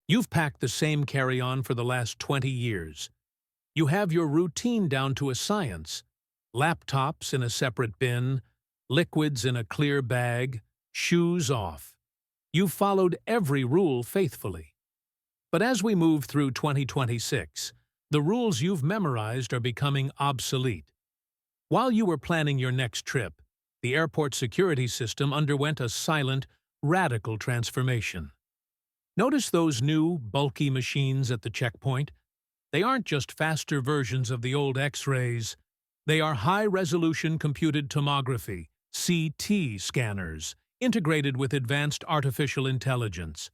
You've packed the same carry-on for the last 20 years. You have your routine down to a science. Laptops in a separate bin, liquids in a clear bag, shoes off. You've followed every rule faithfully. But as we move through 2026, the rules you've memorized are becoming obsolete. While you were planning your next trip, the airport security system underwent a silent, radical transformation. Notice those new, bulky machines at the checkpoint? They aren't just faster versions of the old X-rays. They are high-resolution computed tomography, CT scanners, integrated with advanced artificial intelligence.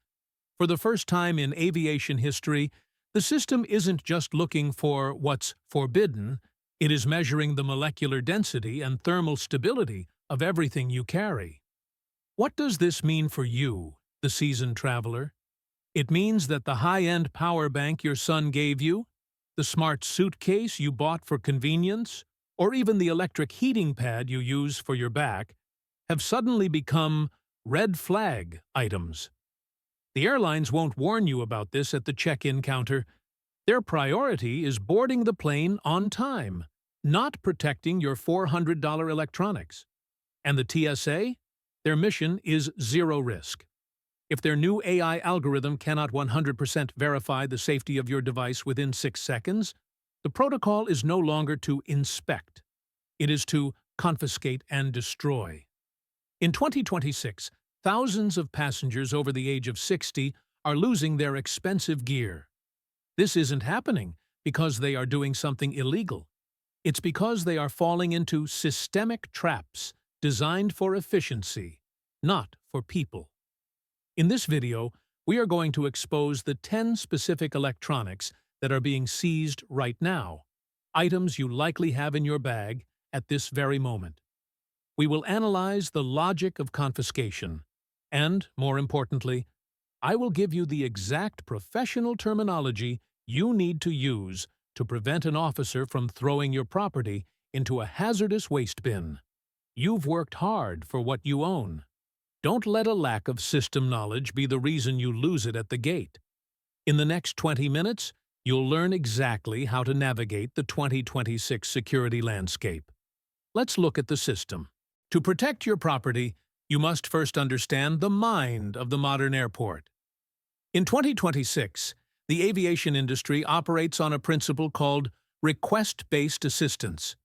For the first time in aviation history, the system isn't just looking for what's forbidden, it is measuring the molecular density and thermal stability of everything you carry. What does this mean for you, the seasoned traveler? It means that the high-end power bank your son gave you, the smart suitcase you bought for convenience, or even the electric heating pad you use for your back, have suddenly become red flag items. The airlines won't warn you about this at the check-in counter. Their priority is boarding the plane on time, not protecting your $400 electronics. And the TSA? Their mission is zero risk. If their new AI algorithm cannot 100% verify the safety of your device within 6 seconds, the protocol is no longer to inspect. It is to confiscate and destroy. In 2026, thousands of passengers over the age of 60 are losing their expensive gear. This isn't happening because they are doing something illegal. It's because they are falling into systemic traps designed for efficiency, not for people. In this video, we are going to expose the 10 specific electronics that are being seized right now, items you likely have in your bag at this very moment. We will analyze the logic of confiscation, and, more importantly, I will give you the exact professional terminology you need to use to prevent an officer from throwing your property into a hazardous waste bin. You've worked hard for what you own. Don't let a lack of system knowledge be the reason you lose it at the gate. In the next 20 minutes, you'll learn exactly how to navigate the 2026 security landscape. Let's look at the system. To protect your property, you must first understand the mind of the modern airport. In 2026, the aviation industry operates on a principle called request-based assistance.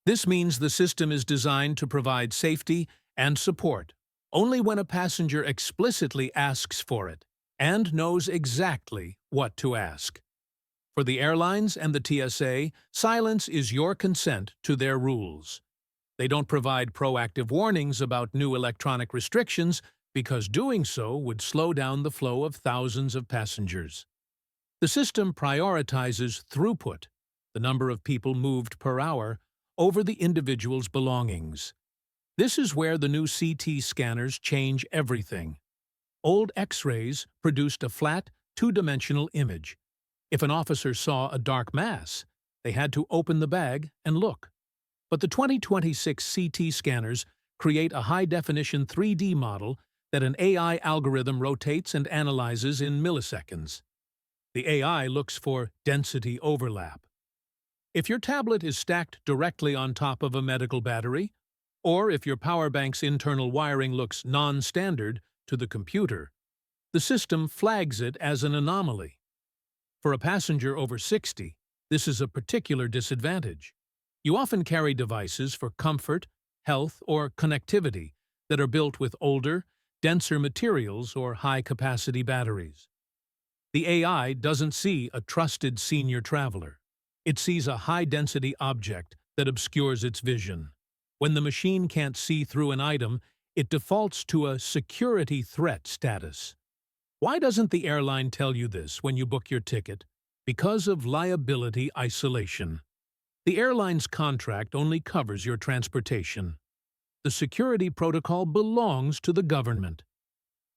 This means the system is designed to provide safety and support only when a passenger explicitly asks for it and knows exactly what to ask. For the airlines and the TSA, silence is your consent to their rules. They don't provide proactive warnings about new electronic restrictions because doing so would slow down the flow of thousands of passengers. The system prioritizes throughput, the number of people moved per hour, over the individual's belongings. This is where the new CT scanners change everything. Old X-rays produced a flat, two-dimensional image. If an officer saw a dark mass, they had to open the bag and look. But the 2026 CT scanners create a high-definition 3D model that an AI algorithm rotates and analyzes in milliseconds. The AI looks for density overlap. If your tablet is stacked directly on top of a medical battery, or if your power bank's internal wiring looks non-standard to the computer, the system flags it as an anomaly. For a passenger over 60, this is a particular disadvantage. You often carry devices for comfort, health, or connectivity that are built with older, denser materials or high-capacity batteries. The AI doesn't see a trusted senior traveler. It sees a high-density object that obscures its vision. When the machine can't see through an item, it defaults to a security threat status. Why doesn't the airline tell you this when you book your ticket? Because of liability isolation. The airline's contract only covers your transportation. The security protocol belongs to the government.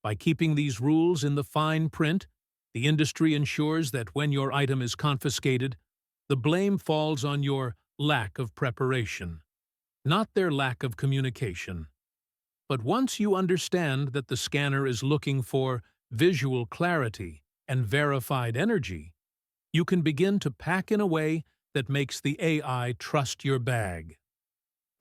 By keeping these rules in the fine print, the industry ensures that when your item is confiscated, the blame falls on your lack of preparation, not their lack of communication. But once you understand that the scanner is looking for visual clarity and verified energy, you can begin to pack in a way that makes the AI trust your bag.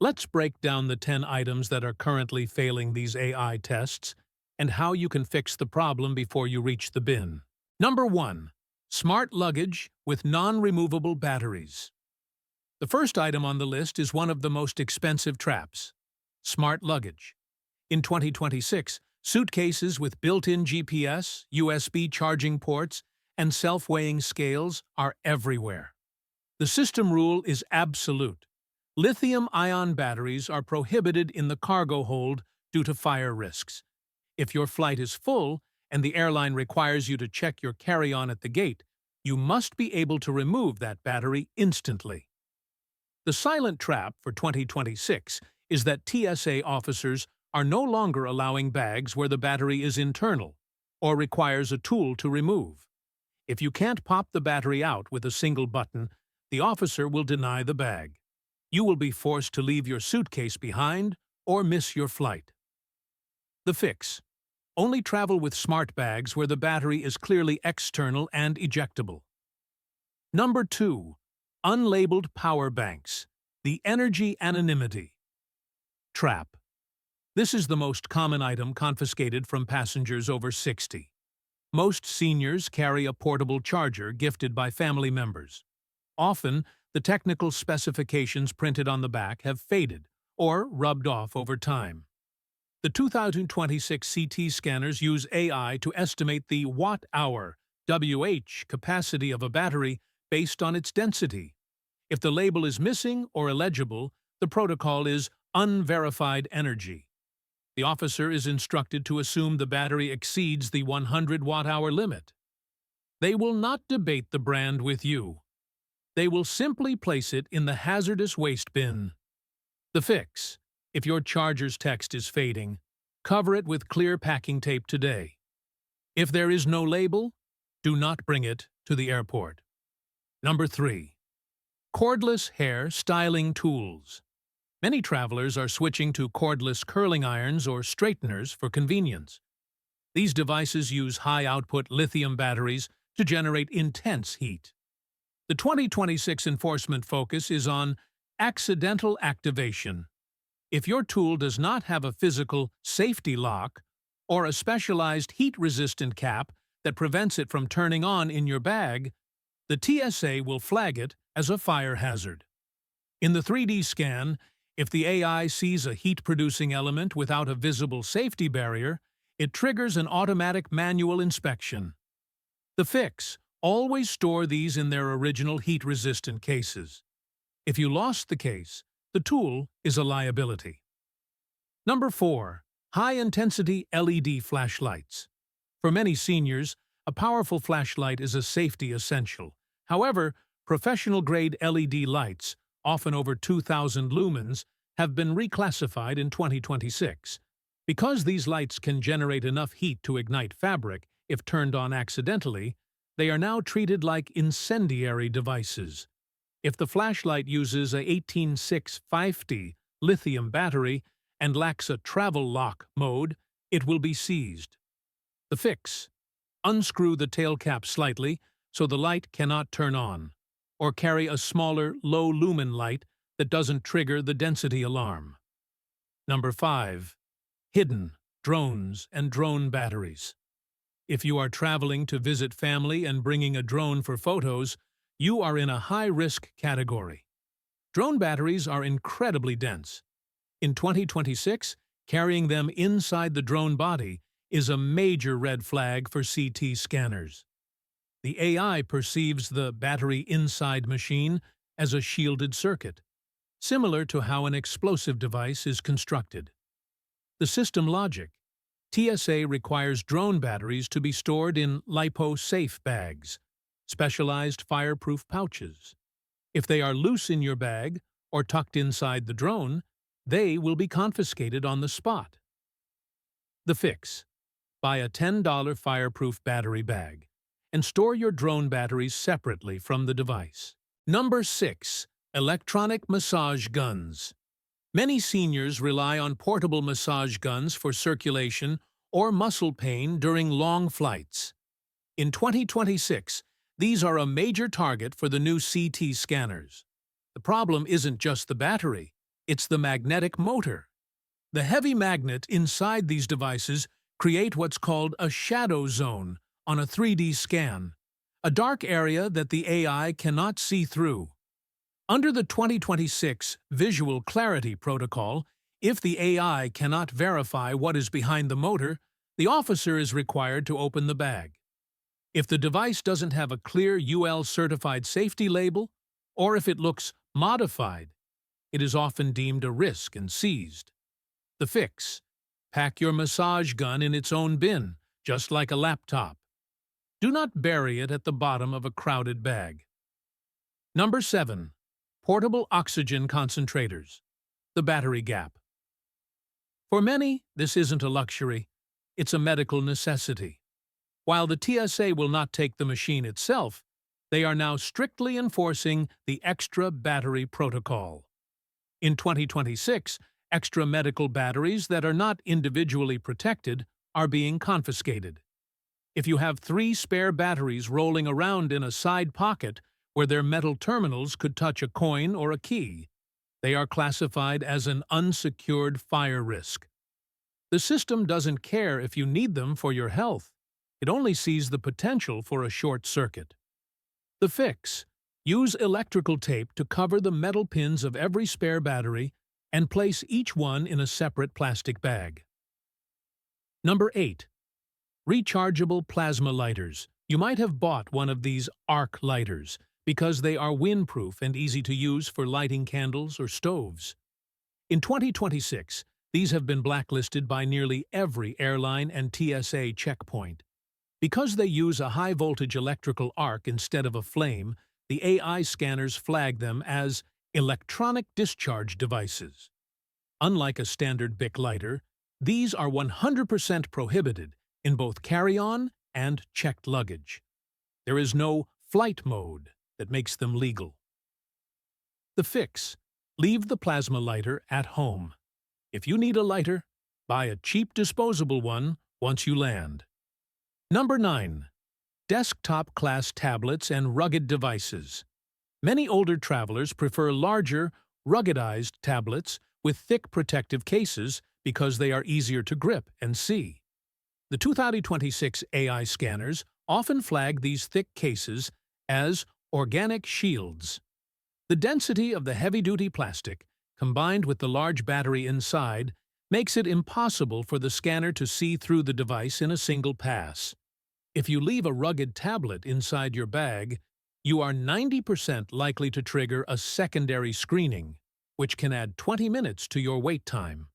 Let's break down the 10 items that are currently failing these AI tests and how you can fix the problem before you reach the bin. Number 1. Smart luggage with non-removable batteries. The first item on the list is one of the most expensive traps: smart luggage. In 2026, suitcases with built-in GPS, USB charging ports, and self-weighing scales are everywhere. The system rule is absolute. Lithium-ion batteries are prohibited in the cargo hold due to fire risks. If your flight is full and the airline requires you to check your carry-on at the gate, you must be able to remove that battery instantly. The silent trap for 2026 is that TSA officers are no longer allowing bags where the battery is internal or requires a tool to remove. If you can't pop the battery out with a single button, the officer will deny the bag. You will be forced to leave your suitcase behind or miss your flight. The fix: only travel with smart bags where the battery is clearly external and ejectable. Number 2. Unlabeled power banks. The energy anonymity trap. This is the most common item confiscated from passengers over 60. Most seniors carry a portable charger gifted by family members. Often, the technical specifications printed on the back have faded or rubbed off over time. The 2026 CT scanners use AI to estimate the watt-hour (WH) capacity of a battery based on its density. If the label is missing or illegible, the protocol is unverified energy. The officer is instructed to assume the battery exceeds the 100 watt-hour limit. They will not debate the brand with you. They will simply place it in the hazardous waste bin. The fix: if your charger's text is fading, cover it with clear packing tape today. If there is no label, do not bring it to the airport. Number 3. Cordless hair styling tools. Many travelers are switching to cordless curling irons or straighteners for convenience. These devices use high-output lithium batteries to generate intense heat. The 2026 enforcement focus is on accidental activation. If your tool does not have a physical safety lock or a specialized heat-resistant cap that prevents it from turning on in your bag, the TSA will flag it as a fire hazard. In the 3D scan, if the AI sees a heat-producing element without a visible safety barrier, it triggers an automatic manual inspection. The fix: always store these in their original heat-resistant cases. If you lost the case, the tool is a liability. Number 4. High-intensity LED flashlights. For many seniors, a powerful flashlight is a safety essential. However, professional-grade LED lights, often over 2,000 lumens, have been reclassified in 2026. Because these lights can generate enough heat to ignite fabric if turned on accidentally, they are now treated like incendiary devices. If the flashlight uses a 18650 lithium battery and lacks a travel lock mode, it will be seized. The fix: unscrew the tail cap slightly so the light cannot turn on, or carry a smaller, low-lumen light that doesn't trigger the density alarm. Number 5. Hidden drones and drone batteries. If you are traveling to visit family and bringing a drone for photos, you are in a high-risk category. Drone batteries are incredibly dense. In 2026, carrying them inside the drone body is a major red flag for CT scanners. The AI perceives the battery inside machine as a shielded circuit, similar to how an explosive device is constructed. The system logic: TSA requires drone batteries to be stored in LiPo-safe bags, specialized fireproof pouches. If they are loose in your bag or tucked inside the drone, they will be confiscated on the spot. The fix: buy a $10 fireproof battery bag and store your drone batteries separately from the device. Number 6. Electronic massage guns. Many seniors rely on portable massage guns for circulation or muscle pain during long flights. In 2026, these are a major target for the new CT scanners. The problem isn't just the battery, it's the magnetic motor. The heavy magnet inside these devices create what's called a shadow zone on a 3D scan, a dark area that the AI cannot see through. Under the 2026 Visual Clarity Protocol, if the AI cannot verify what is behind the motor, the officer is required to open the bag. If the device doesn't have a clear UL-certified safety label, or if it looks modified, it is often deemed a risk and seized. The fix: pack your massage gun in its own bin, just like a laptop. Do not bury it at the bottom of a crowded bag. Number 7. Portable oxygen concentrators. The battery gap. For many, this isn't a luxury, it's a medical necessity. While the TSA will not take the machine itself, they are now strictly enforcing the extra battery protocol. In 2026, extra medical batteries that are not individually protected are being confiscated. If you have 3 spare batteries rolling around in a side pocket where their metal terminals could touch a coin or a key, they are classified as an unsecured fire risk. The system doesn't care if you need them for your health. It only sees the potential for a short circuit. The fix: use electrical tape to cover the metal pins of every spare battery and place each one in a separate plastic bag. Number 8. Rechargeable plasma lighters. You might have bought one of these arc lighters because they are windproof and easy to use for lighting candles or stoves. In 2026, these have been blacklisted by nearly every airline and TSA checkpoint. Because they use a high-voltage electrical arc instead of a flame, the AI scanners flag them as electronic discharge devices. Unlike a standard Bic lighter, these are 100% prohibited in both carry-on and checked luggage. There is no flight mode that makes them legal. The fix: leave the plasma lighter at home. If you need a lighter, buy a cheap disposable one once you land. Number 9. Desktop-class tablets and rugged devices. Many older travelers prefer larger, ruggedized tablets with thick protective cases because they are easier to grip and see. The 2026 AI scanners often flag these thick cases as organic shields. The density of the heavy-duty plastic, combined with the large battery inside, makes it impossible for the scanner to see through the device in a single pass. If you leave a rugged tablet inside your bag, you are 90% likely to trigger a secondary screening, which can add 20 minutes to your wait time.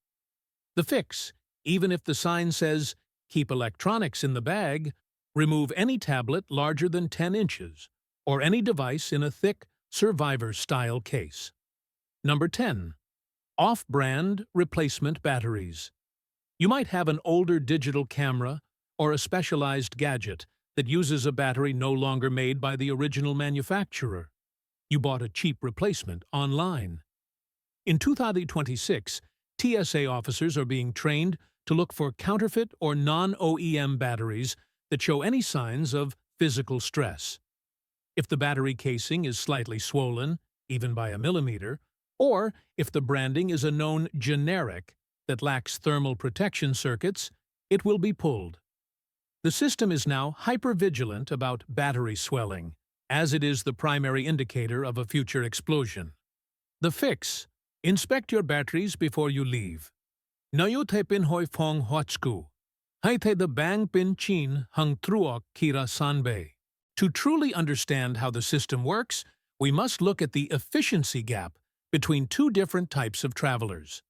The fix: even if the sign says, "Keep electronics in the bag," remove any tablet larger than 10 inches, or any device in a thick, survivor-style case. Number 10. Off-brand replacement batteries. You might have an older digital camera or a specialized gadget that uses a battery no longer made by the original manufacturer. You bought a cheap replacement online. In 2026, TSA officers are being trained to look for counterfeit or non-OEM batteries that show any signs of physical stress. If the battery casing is slightly swollen, even by a millimeter, or if the branding is a known generic that lacks thermal protection circuits, it will be pulled. The system is now hypervigilant about battery swelling, as it is the primary indicator of a future explosion. The fix: inspect your batteries before you leave. Nayu te pin hoi fong hotsku. Hai te the bang pin chin hung truok kira sanbe. To truly understand how the system works, we must look at the efficiency gap between 2 different types of travelers.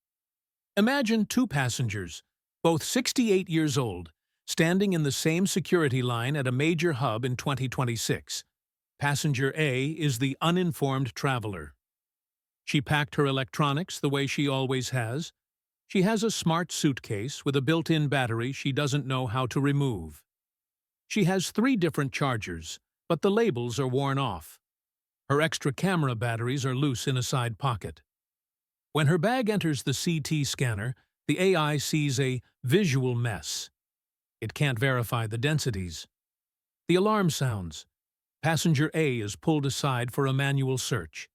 Imagine 2 passengers, both 68 years old, standing in the same security line at a major hub in 2026. Passenger A is the uninformed traveler. She packed her electronics the way she always has. She has a smart suitcase with a built-in battery she doesn't know how to remove. She has 3 different chargers, but the labels are worn off. Her extra camera batteries are loose in a side pocket. When her bag enters the CT scanner, the AI sees a visual mess. It can't verify the densities. The alarm sounds. Passenger A is pulled aside for a manual search.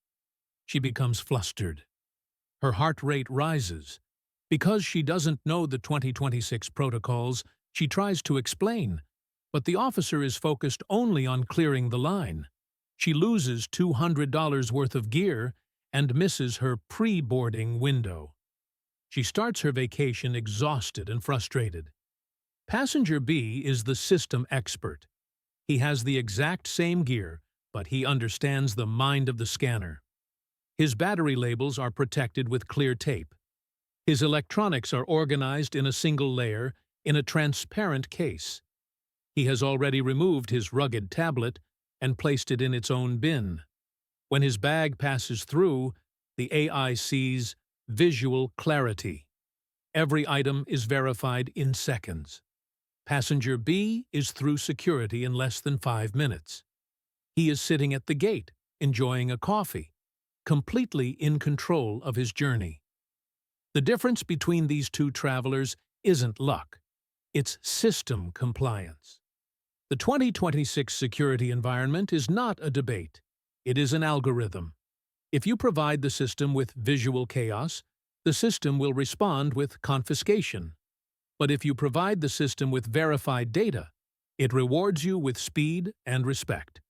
She becomes flustered. Her heart rate rises. Because she doesn't know the 2026 protocols, she tries to explain, but the officer is focused only on clearing the line. She loses $200 worth of gear and misses her pre-boarding window. She starts her vacation exhausted and frustrated. Passenger B is the system expert. He has the exact same gear, but he understands the mind of the scanner. His battery labels are protected with clear tape. His electronics are organized in a single layer in a transparent case. He has already removed his rugged tablet and placed it in its own bin. When his bag passes through, the AI sees visual clarity. Every item is verified in seconds. Passenger B is through security in less than 5 minutes. He is sitting at the gate, enjoying a coffee, completely in control of his journey. The difference between these two travelers isn't luck. It's system compliance. The 2026 security environment is not a debate. It is an algorithm. If you provide the system with visual chaos, the system will respond with confiscation. But if you provide the system with verified data, it rewards you with speed and respect.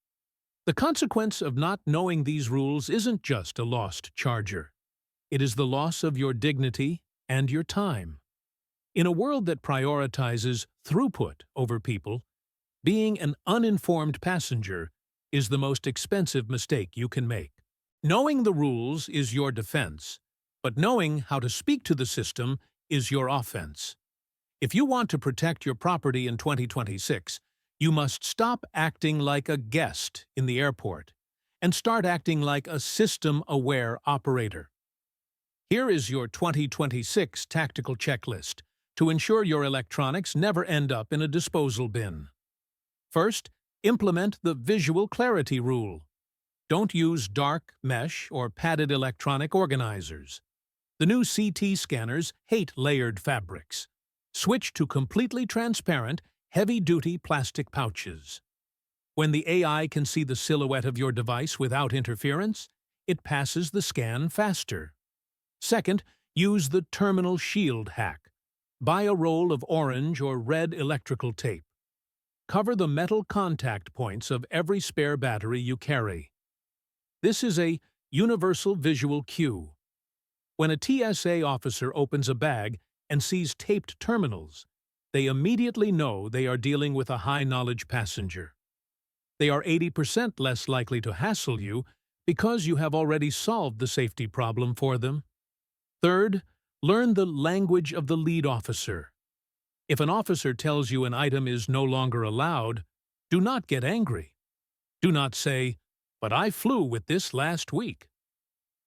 The consequence of not knowing these rules isn't just a lost charger. It is the loss of your dignity and your time. In a world that prioritizes throughput over people, being an uninformed passenger is the most expensive mistake you can make. Knowing the rules is your defense, but knowing how to speak to the system is your offense. If you want to protect your property in 2026, you must stop acting like a guest in the airport and start acting like a system-aware operator. Here is your 2026 tactical checklist to ensure your electronics never end up in a disposal bin. First, implement the visual clarity rule. Don't use dark, mesh, or padded electronic organizers. The new CT scanners hate layered fabrics. Switch to completely transparent, heavy-duty plastic pouches. When the AI can see the silhouette of your device without interference, it passes the scan faster. Second, use the terminal shield hack. Buy a roll of orange or red electrical tape. Cover the metal contact points of every spare battery you carry. This is a universal visual cue. When a TSA officer opens a bag and sees taped terminals, they immediately know they are dealing with a high-knowledge passenger. They are 80% less likely to hassle you because you have already solved the safety problem for them. Third, learn the language of the lead officer. If an officer tells you an item is no longer allowed, do not get angry. Do not say, "But I flew with this last week."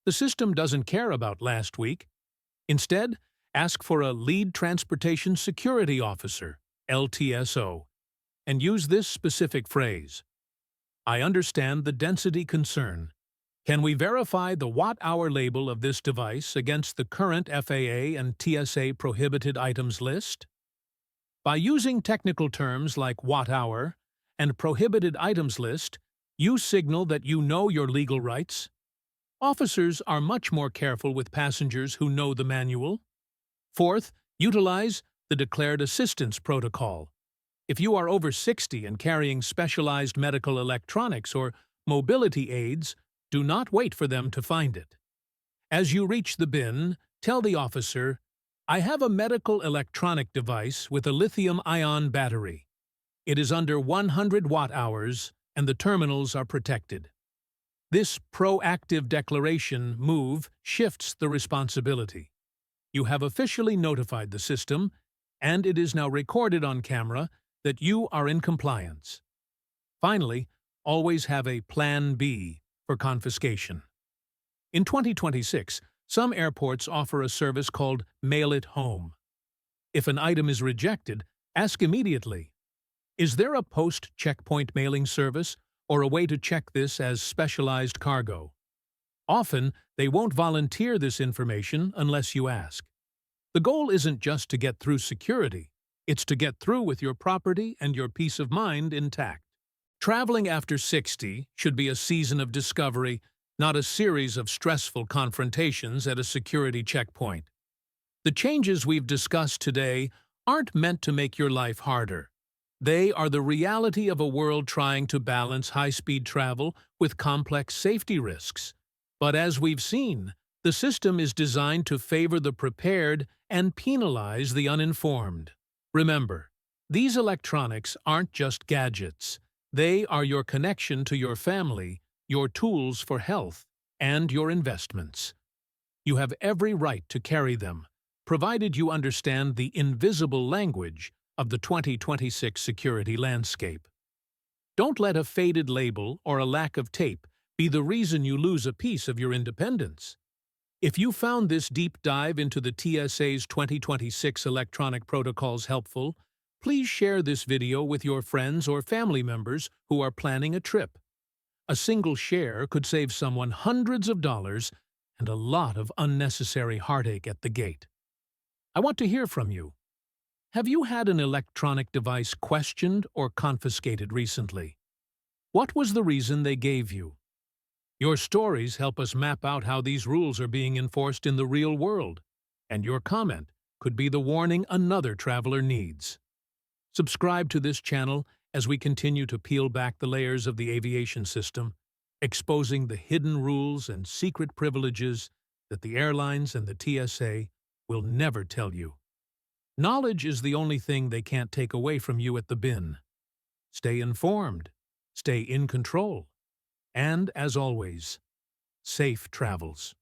The system doesn't care about last week. Instead, ask for a Lead Transportation Security Officer, LTSO, and use this specific phrase. "I understand the density concern. Can we verify the watt-hour label of this device against the current FAA and TSA prohibited items list?" By using technical terms like watt-hour and prohibited items list, you signal that you know your legal rights. Officers are much more careful with passengers who know the manual. Fourth, utilize the Declared Assistance Protocol. If you are over 60 and carrying specialized medical electronics or mobility aids, do not wait for them to find it. As you reach the bin, tell the officer, "I have a medical electronic device with a lithium-ion battery. It is under 100 watt-hours and the terminals are protected." This proactive declaration move shifts the responsibility. You have officially notified the system, and it is now recorded on camera that you are in compliance. Finally, always have a Plan B for confiscation. In 2026, some airports offer a service called Mail It Home. If an item is rejected, ask immediately, "Is there a post-checkpoint mailing service or a way to check this as specialized cargo?" Often, they won't volunteer this information unless you ask. The goal isn't just to get through security, it's to get through with your property and your peace of mind intact. Traveling after 60 should be a season of discovery, not a series of stressful confrontations at a security checkpoint. The changes we've discussed today aren't meant to make your life harder. They are the reality of a world trying to balance high-speed travel with complex safety risks. But as we've seen, the system is designed to favor the prepared and penalize the uninformed. Remember, these electronics aren't just gadgets. They are your connection to your family, your tools for health, and your investments. You have every right to carry them, provided you understand the invisible language of the 2026 security landscape. Don't let a faded label or a lack of tape be the reason you lose a piece of your independence. If you found this deep dive into the TSA's 2026 electronic protocols helpful, please share this video with your friends or family members who are planning a trip. A single share could save someone hundreds of dollars and a lot of unnecessary heartache at the gate. I want to hear from you. Have you had an electronic device questioned or confiscated recently? What was the reason they gave you? Your stories help us map out how these rules are being enforced in the real world, and your comment could be the warning another traveler needs. Subscribe to this channel as we continue to peel back the layers of the aviation system, exposing the hidden rules and secret privileges that the airlines and the TSA will never tell you. Knowledge is the only thing they can't take away from you at the bin. Stay informed, stay in control, and, as always, safe travels.